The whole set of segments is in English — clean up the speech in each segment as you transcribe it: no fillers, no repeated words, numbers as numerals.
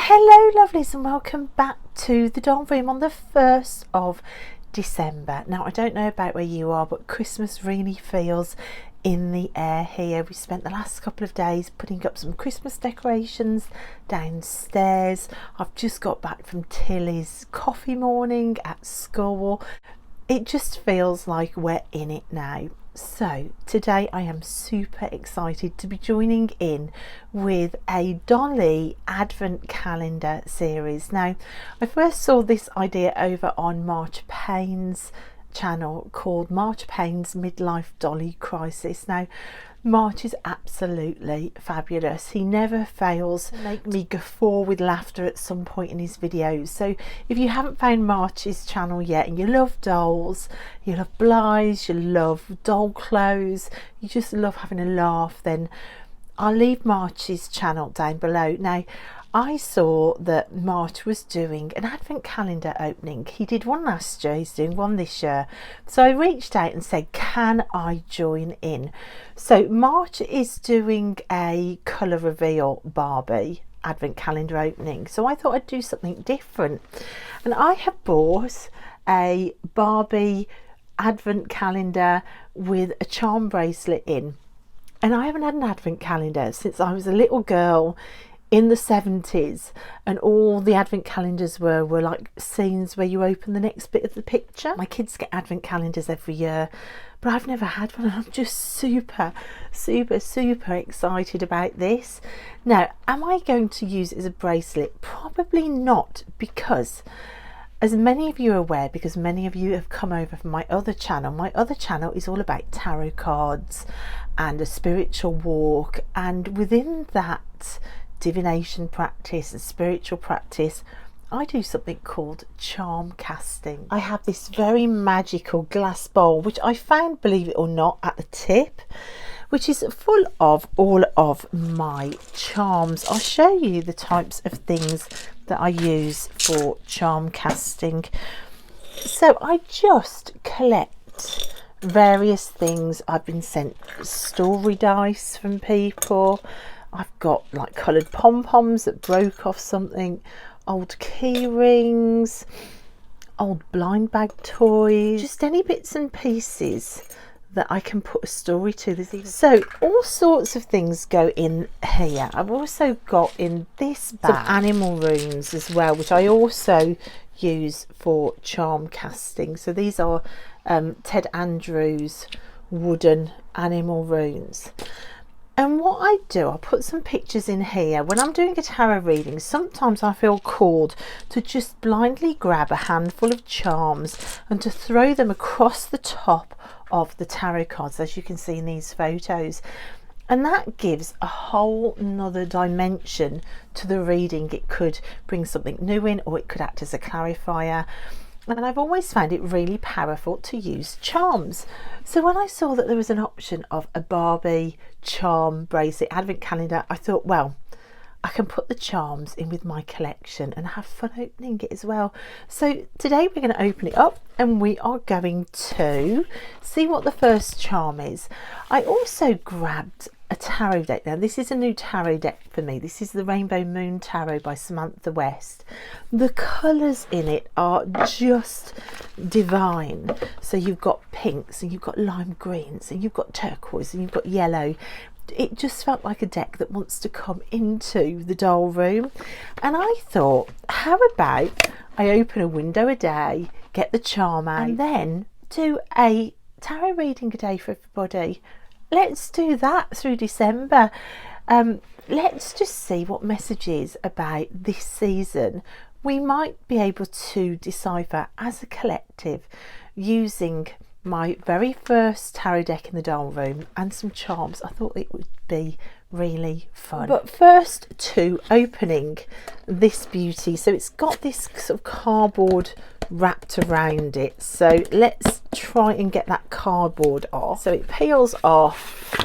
Hello lovelies, and welcome back to the doll room on the 1st of December. Now I don't know about where you are, but Christmas really feels in the air here. We spent the last couple of days putting up some Christmas decorations downstairs. I've just got back from Tilly's coffee morning at school. It just feels like we're in it now. So today I am super excited to be joining in with a Dolly Advent Calendar series. Now, I first saw this idea over on March Payne's channel called March Payne's Midlife Dolly Crisis. Now, March is absolutely fabulous. He never fails to make me guffaw with laughter at some point in his videos. So if you haven't found March's channel yet and you love dolls, you love blyes, you love doll clothes, you just love having a laugh, then I'll leave March's channel down below. Now, I saw that March was doing an advent calendar opening. He did one last year, he's doing one this year. So I reached out and said, can I join in? So March is doing a colour reveal Barbie advent calendar opening. So I thought I'd do something different. And I have bought a Barbie advent calendar with a charm bracelet in. And I haven't had an advent calendar since I was a little girl in the 70s, and all the advent calendars were like scenes where you open the next bit of the picture. My kids get advent calendars every year, but I've never had one, and I'm just super excited about this. Now, am I going to use it as a bracelet? Probably not, because as many of you are aware, because many of you have come over from my other channel is all about tarot cards and a spiritual walk, and within that divination practice and spiritual practice, I do something called charm casting. I have this very magical glass bowl, which I found, believe it or not, at the tip, which is full of all of my charms. I'll show you the types of things that I use for charm casting. So I just collect various things. I've been sent story dice from people. I've got like coloured pom-poms that broke off something, old key rings, old blind bag toys, just any bits and pieces that I can put a story to. So all sorts of things go in here. I've also got in this bag some animal runes as well, which I also use for charm casting. So these are Ted Andrews wooden animal runes. And what I do, I'll put some pictures in here. When I'm doing a tarot reading, sometimes I feel called to just blindly grab a handful of charms and to throw them across the top of the tarot cards, as you can see in these photos. And that gives a whole nother dimension to the reading. It could bring something new in, or it could act as a clarifier. And I've always found it really powerful to use charms. So when I saw that there was an option of a Barbie charm bracelet advent calendar, I thought, well, I can put the charms in with my collection and have fun opening it as well. So today we're going to open it up and we are going to see what the first charm is. I also grabbed a tarot deck. Now this is a new tarot deck for me. This is the Rainbow Moon Tarot by Samantha West. The colours in it are just divine. So you've got pinks and you've got lime greens and you've got turquoise and you've got yellow. It just felt like a deck that wants to come into the doll room. And I thought, how about I open a window a day, get the charm out, and then do a tarot reading a day for everybody. Let's do that through December. Let's just see what messages about this season we might be able to decipher as a collective using my very first tarot deck in the doll room and some charms. I thought it would be really fun. But first to opening this beauty. So it's got this sort of cardboard wrapped around it. So let's try and get that cardboard off. So it peels off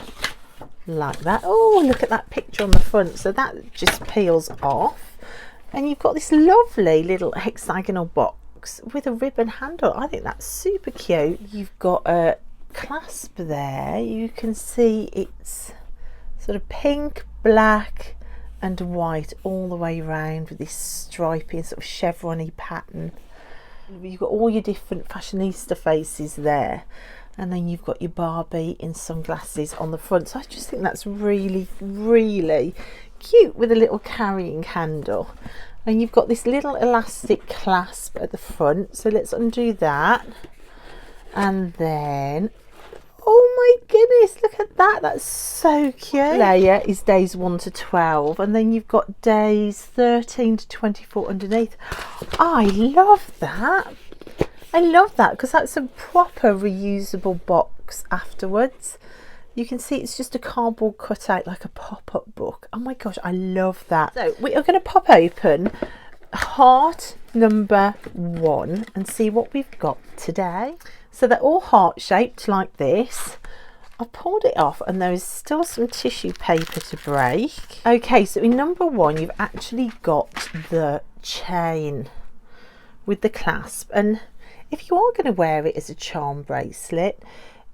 like that. Oh, look at that picture on the front. So that just peels off. And you've got this lovely little hexagonal box with a ribbon handle. I think that's super cute. You've got a clasp there. You can see it's sort of pink, black and white all the way around with this stripy sort of chevron-y pattern. You've got all your different fashionista faces there, and then you've got your Barbie in sunglasses on the front. So I just think that's really, really cute with a little carrying handle. And you've got this little elastic clasp at the front. So let's undo that. And then, oh my goodness, look at that. That's so cute. Layer is days 1 to 12. And then you've got days 13 to 24 underneath. I love that. I love that because that's a proper reusable box afterwards. You can see it's just a cardboard cutout like a pop-up book. Oh my gosh, I love that. So we are going to pop open heart number 1 and see what we've got today. So they're all heart shaped like this. I've pulled it off and there is still some tissue paper to break. Okay, so in number 1 you've actually got the chain with the clasp, and if you are going to wear it as a charm bracelet,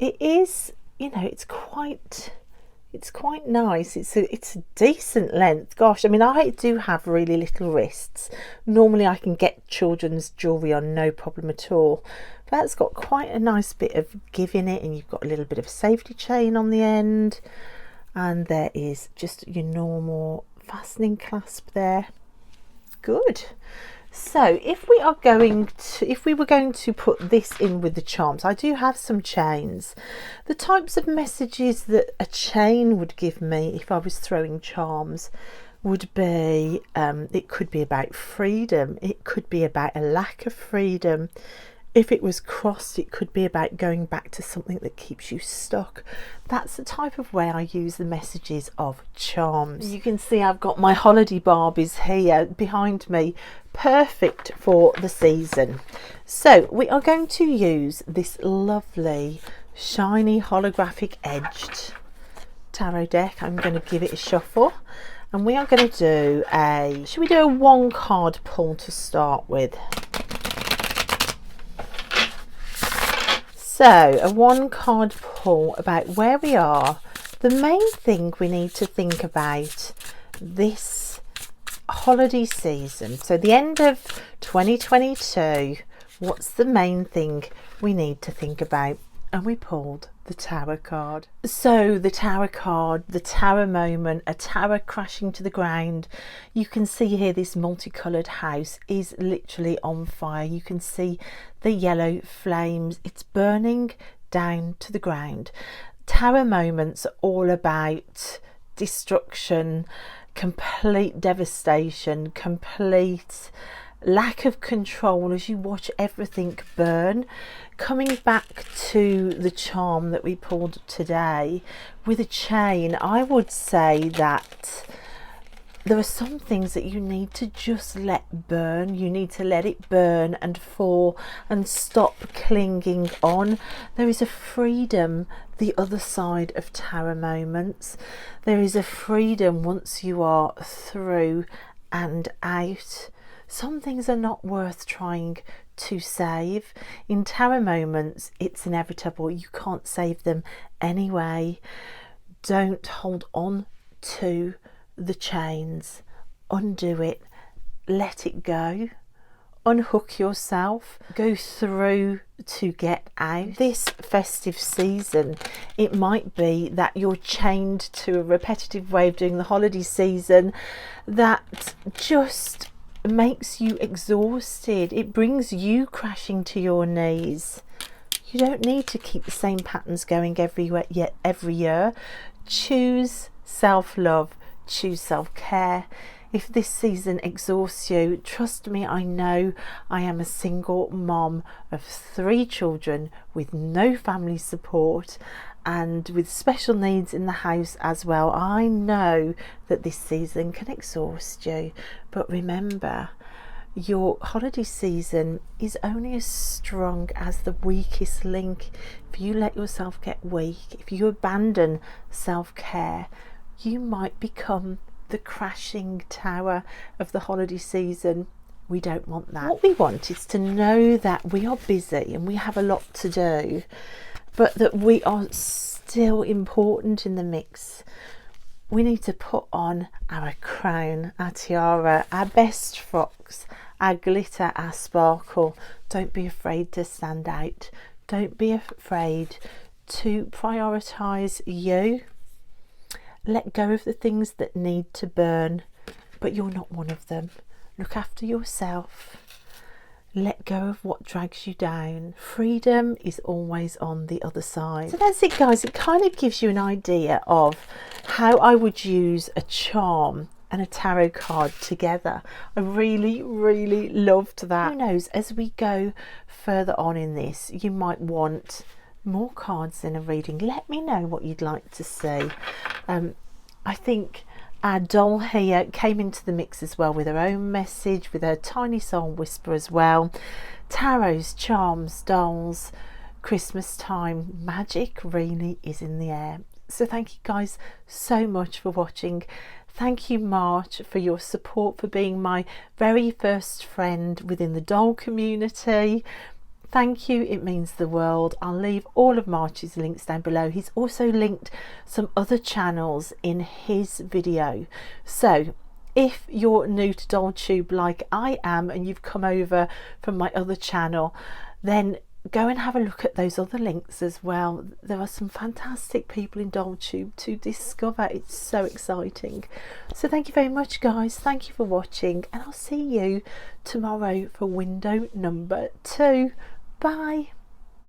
it is, you know, it's quite nice. It's a decent length. Gosh, I mean, I do have really little wrists. Normally I can get children's jewellery on no problem at all. But that's got quite a nice bit of give in it, and you've got a little bit of a safety chain on the end, and there is just your normal fastening clasp there. Good. So if we were going to put this in with the charms, I do have some chains. The types of messages that a chain would give me if I was throwing charms would be, it could be about freedom, it could be about a lack of freedom. If it was crossed, it could be about going back to something that keeps you stuck. That's the type of way I use the messages of charms. You can see I've got my holiday Barbies here behind me, perfect for the season. So we are going to use this lovely shiny holographic edged tarot deck. I'm going to give it a shuffle, and we are going to do should we do a 1 card pull to start with? So a 1 card pull about where we are. The main thing we need to think about this holiday season, so the end of 2022, what's the main thing we need to think about? And we pulled the Tower card. So the Tower card, the Tower moment, a tower crashing to the ground. You can see here this multicoloured house is literally on fire. You can see the yellow flames. It's burning down to the ground. Tower moments are all about destruction, complete devastation, complete lack of control as you watch everything burn. Coming back to the charm that we pulled today with a chain, I would say that there are some things that you need to just let burn. You need to let it burn and fall and stop clinging on. There is a freedom the other side of Tower moments. There is a freedom once you are through and out. Some things are not worth trying to save. In Tower moments, it's inevitable. You can't save them anyway. Don't hold on to the chains. Undo it. Let it go. Unhook yourself. Go through to get out. This festive season, it might be that you're chained to a repetitive way of doing the holiday season that just makes you exhausted. It brings you crashing to your knees. You don't need to keep the same patterns going every year. Choose self-love, choose self-care. If this season exhausts you, trust me, I know. I am a single mom of 3 children with no family support and with special needs in the house as well. I know that this season can exhaust you, but remember, your holiday season is only as strong as the weakest link. If you let yourself get weak, if you abandon self-care, you might become the crashing tower of the holiday season. We don't want that. What we want is to know that we are busy and we have a lot to do, but that we are still important in the mix. we need to put on our crown, our tiara, our best frocks, our glitter, our sparkle. Don't be afraid to stand out. Don't be afraid to prioritise you. Let go of the things that need to burn, but you're not one of them. Look after yourself. Let go of what drags you down. Freedom is always on the other side. So that's it, guys. It kind of gives you an idea of how I would use a charm and a tarot card together. I really, really loved that. Who knows, as we go further on in this, you might want more cards in a reading. Let me know what you'd like to see. I think our doll here came into the mix as well with her own message, with her tiny soul whisper as well. Tarots, charms, dolls, Christmas time, magic really is in the air. So thank you guys so much for watching. Thank you, March, for your support, for being my very first friend within the doll community. Thank you, it means the world. I'll leave all of March's links down below. He's also linked some other channels in his video. So if you're new to DollTube like I am and you've come over from my other channel, then go and have a look at those other links as well. There are some fantastic people in DollTube to discover. It's so exciting. So thank you very much, guys. Thank you for watching, and I'll see you tomorrow for window number 2. Bye.